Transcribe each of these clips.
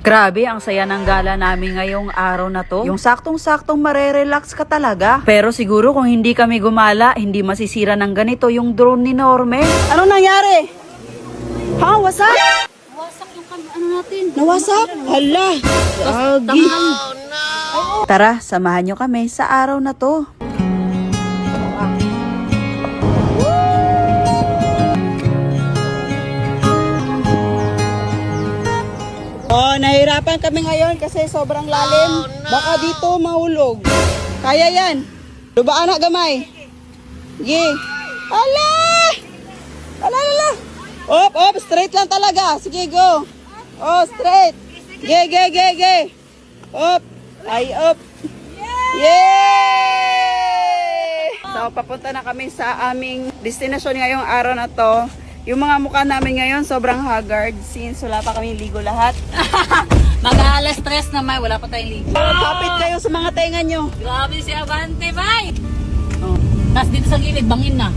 Grabe, ang saya ng gala namin ngayong araw na to. Yung saktong-saktong marerelax ka talaga. Pero siguro kung hindi kami gumala, hindi masisira ng ganito yung drone ni Norme. Ano nangyari? Ha? Wasak? Wasak yung ano natin. Nawasak? Hala! Agi! Oh, no! Tara, samahan nyo kami sa araw na to. Oh, nahirapan kami ngayon kasi sobrang lalim. Oh, no. Baka dito mahulog. Kaya yan. Lubaan na gamay. Sige. Ala! Ala! Op, straight lang talaga. Sige, go. Oh, straight. Ge. Op. Ay, op. Yay! So, papunta na kami sa aming destination ngayong araw na to. Yung mga mukha namin ngayon sobrang haggard since wala pa kami ligo lahat. Mag-aalas stress na may, wala pa tayong ligo. Kapit kayo sa mga tenga nyo. Grabe si Abante, bay! Oh. Tapos dito sa gilid, bangin na.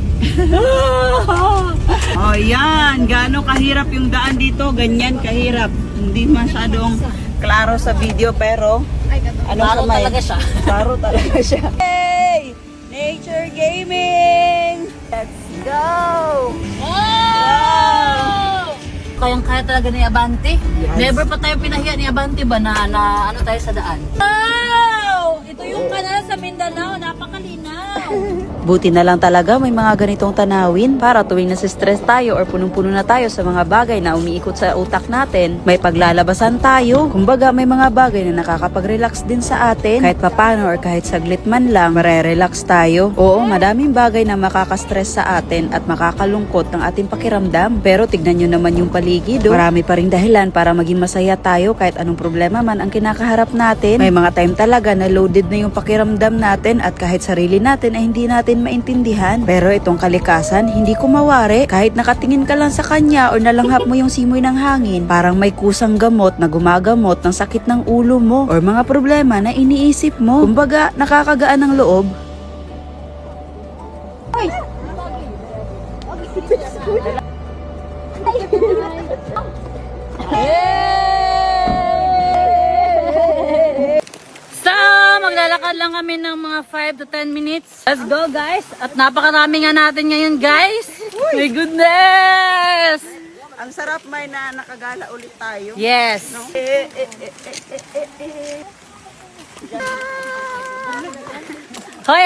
Oh, yan. Gaano kahirap yung daan dito. Ganyan kahirap. Hindi masyadong klaro sa video pero Klaro talaga siya. Klaro talaga siya. Hey! Nature Gaming! Let's go! Wow! Kayang-kaya talaga ni Abante. Yes. Never pa tayo pinahiya ni Abante ba na ano tayo sa daan. Wow! Ito yung kanal sa Mindanao. Napakalinaw. Buti na lang talaga may mga ganitong tanawin para tuwing nasistress tayo or punong-puno na tayo sa mga bagay na umiikot sa utak natin, may paglalabasan tayo. Kumbaga may mga bagay na nakakapag-relax din sa atin. Kahit papano or kahit saglit man lang, marerelax tayo. Oo, madaming bagay na makakastress sa atin at makakalungkot ng ating pakiramdam. Pero tignan nyo naman yung paligid. Marami pa ring dahilan para maging masaya tayo kahit anong problema man ang kinakaharap natin. May mga time talaga na loaded na yung pakiramdam natin at kahit sarili natin ay hindi natin maintindihan. Pero itong kalikasan, hindi ko mawari. Kahit nakatingin ka lang sa kanya o nalanghap mo yung simoy ng hangin, parang may kusang gamot na gumagamot ng sakit ng ulo mo or mga problema na iniisip mo. Kumbaga, nakakagaan ng loob. Maglalakad lang kami ng mga 5 to 10 minutes. Let's go, guys. At napakarami nga natin ngayon, guys. My goodness! Ang sarap may na nakagala ulit tayo. Yes. No? Hoy!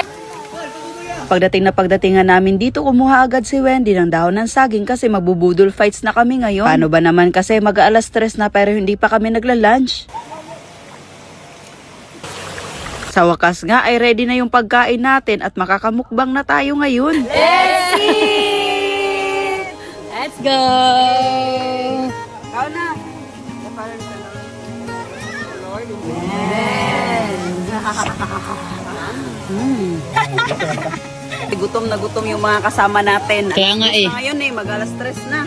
Pagdating nga namin dito, kumuha agad si Wendy ng dahon ng saging kasi magbubudol fights na kami ngayon. Paano ba naman kasi mag-aalas 3 na pero hindi pa kami nagla-lunch? Sa wakas nga ay ready na yung pagkain natin at makakamukbang na tayo ngayon. Let's eat! Let's go! Ikaw na. Gutom na gutom yung mga kasama natin. Kaya nga eh. Ngayon mag-alas 3 na.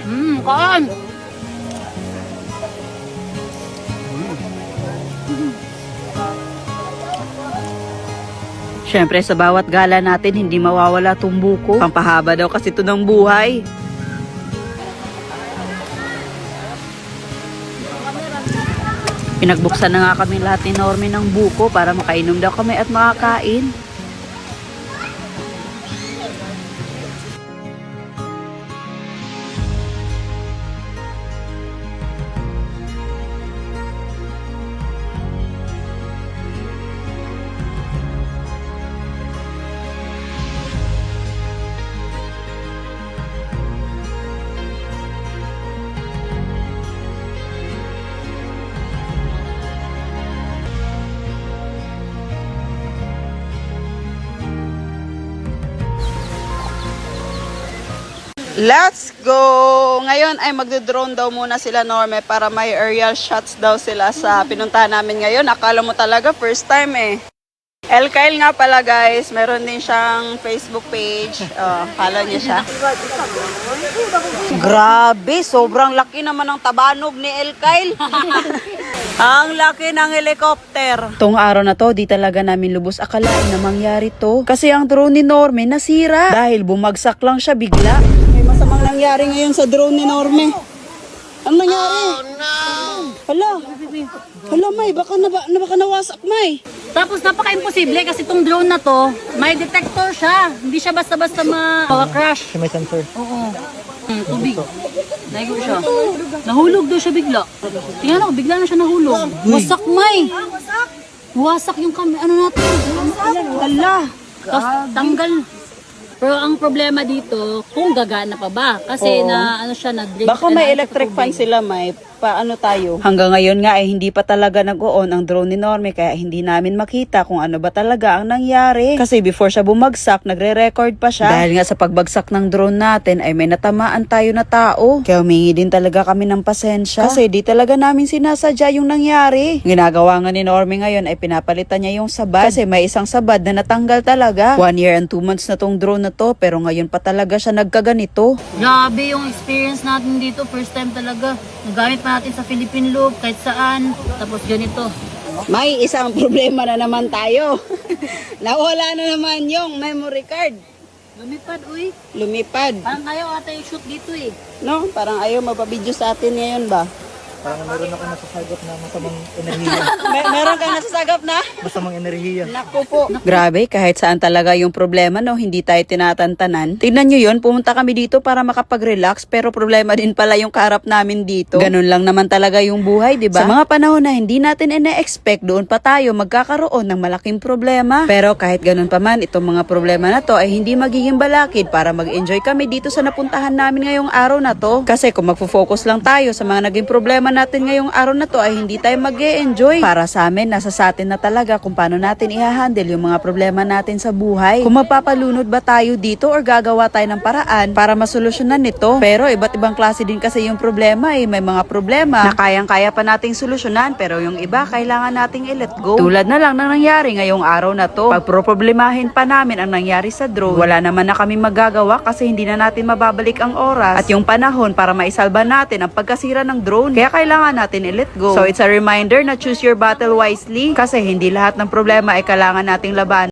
Kaan! Siyempre sa bawat gala natin hindi mawawala tong buko. Pampahaba daw kasi ito ng buhay. Pinagbuksan na nga kami lahat ni Norme ng buko para makainom daw kami at makakain. Let's go! Ngayon ay magdo-drone daw muna sila Norme para may aerial shots daw sila sa pinuntahan namin ngayon. Akala mo talaga first time eh. El Kyle nga pala guys, meron din siyang Facebook page. Oh, follow niya siya. Grabe, sobrang laki naman ng tabanog ni El Kyle. Ang laki ng helicopter. Tong araw na to, di talaga namin lubos akalain na mangyari to. Kasi ang drone ni Norme nasira dahil bumagsak lang siya bigla. May masamang nangyari ngayon sa drone ni Norme. Ano nangyari? Hala. Hala, May. Baka nawasak, May. Tapos napaka-imposible kasi itong drone na to, may detector siya. Hindi siya basta-basta ma-crash. May sensor. Oo. Tubig. Naigo siya. Nahulog daw siya bigla. Tingnan ako, bigla na siya nahulog. Wasak, May. Wasak yung ano natin. Hala. Tapos tanggal. Pero ang problema dito, kung gagana pa ba? Kasi na ano siya, na-drain. Baka may electric fan sila, May. Paano tayo? Hanggang ngayon nga ay hindi pa talaga nag-on ang drone ni Norme kaya hindi namin makita kung ano ba talaga ang nangyari. Kasi before siya bumagsak, nagre-record pa siya. Dahil nga sa pagbagsak ng drone natin ay may natamaan tayo na tao. Kaya humingi din talaga kami ng pasensya. Kasi di talaga namin sinasadya yung nangyari. Ginagawa nga ni Norme ngayon ay pinapalitan niya yung sabad. Kasi may isang sabad na natanggal talaga. 1 year and 2 months na tong drone na to pero ngayon pa talaga siya nagkaganito. Grabe yung experience natin dito. First time talaga. Nagamit pa natin sa Philippine Loop, kahit saan. Tapos ganito. May isang problema na naman tayo. Nawala na naman yung memory card. Lumipad, uy. Lumipad. Parang kayo ata yung shoot dito eh. No? Parang ayaw mapabidyo sa atin ngayon ba? Parang meron ako nasasagap na masamang enerhiya. Meron kang nasasagap na? Masamang enerhiya. Naku po. Grabe, kahit saan talaga yung problema, no, hindi tayo tinatantanan. Tignan nyo yun, pumunta kami dito para makapag-relax, pero problema din pala yung kaharap namin dito. Ganun lang naman talaga yung buhay, di ba? Sa mga panahon na hindi natin ine-expect, doon pa tayo magkakaroon ng malaking problema. Pero kahit ganun pa man, itong mga problema na to ay hindi magiging balakid para mag-enjoy kami dito sa napuntahan namin ngayong araw na to. Kasi kung magfo-focus lang tayo sa mga naging problema natin ngayong araw na to ay hindi tayo mag-e-enjoy. Para sa amin, nasa sa atin na talaga kung paano natin i-handle yung mga problema natin sa buhay. Kung magpapalunod ba tayo dito or gagawa tayo ng paraan para masolusyonan nito. Pero iba't ibang klase din kasi yung problema eh. May mga problema na kayang-kaya pa nating solusyonan pero yung iba kailangan nating i-let go. Tulad na lang ng nangyari ngayong araw na to. Pag problemahin pa namin ang nangyari sa drone, wala naman na kami magagawa kasi hindi na natin mababalik ang oras at yung panahon para maisalba natin ang pagkasira ng drone. Kaya kailangan natin i-let go. So it's a reminder na choose your battle wisely kasi hindi lahat ng problema ay kailangan nating laban.